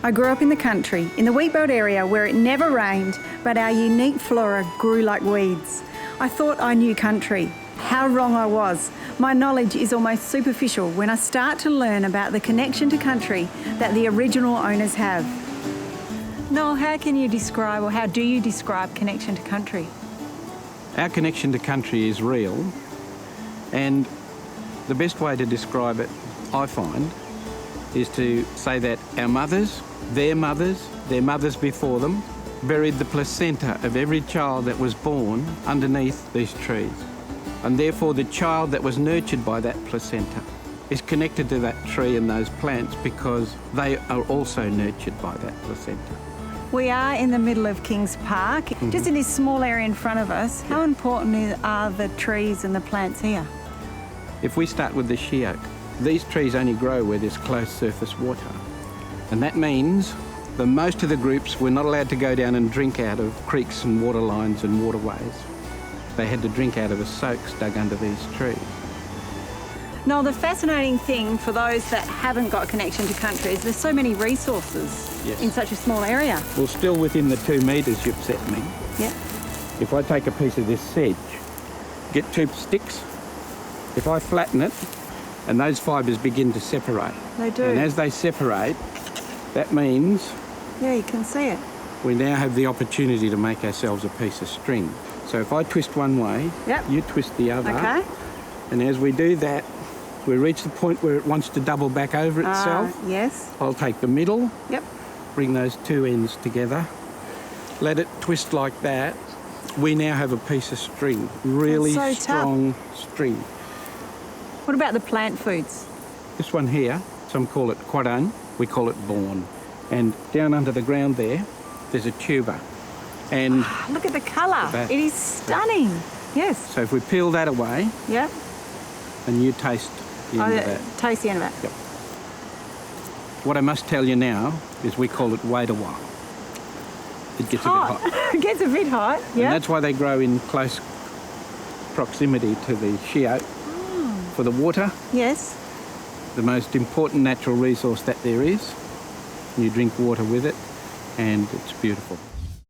I grew up in the country, in the wheatbelt area where it never rained, but our unique flora grew like weeds. I thought I knew country. How wrong I was. My knowledge is almost superficial when I start to learn about the connection to country that the original owners have. Noel, how can you describe, or how do you describe connection to country? Our connection to country is real, and the best way to describe it, I find, is to say that our mothers, their mothers before them, buried the placenta of every child that was born underneath these trees. And therefore the child that was nurtured by that placenta is connected to that tree and those plants because they are also nurtured by that placenta. We are in the middle of Kings Park, just in this small area in front of us. How important are the trees and the plants here? If we start with the she oak, these trees only grow where there's close surface water. And that means that most of the groups were not allowed to go down and drink out of creeks and water lines and waterways. They had to drink out of the soaks dug under these trees. Noel, the fascinating thing for those that haven't got connection to country is there's so many resources in such a small area. Well, still within the 2 metres you've set me. Yeah. If I take a piece of this sedge, get 2 sticks, if I flatten it, and those fibres begin to separate. They do. And as they separate, that means... Yeah, you can see it. We now have the opportunity to make ourselves a piece of string. So if I twist one way, you twist the other. Okay. And as we do that, we reach the point where it wants to double back over itself. Yes. I'll take the middle, Yep. bring those 2 ends together, let it twist like that. We now have a piece of string, really so strong string. What about the plant foods? This one here, some call it quadang, we call it born. And down under the ground there's a tuber. And look at the colour. It is stunning. Yes. So if we peel that away, Yep. and you taste the end of that. Taste the end of it. Yep. What I must tell you now is we call it wait a while. It gets a bit hot. It gets a bit hot, And that's why they grow in close proximity to the she oak. For the water, Yes. the most important natural resource that there is. You drink water with it, and it's beautiful.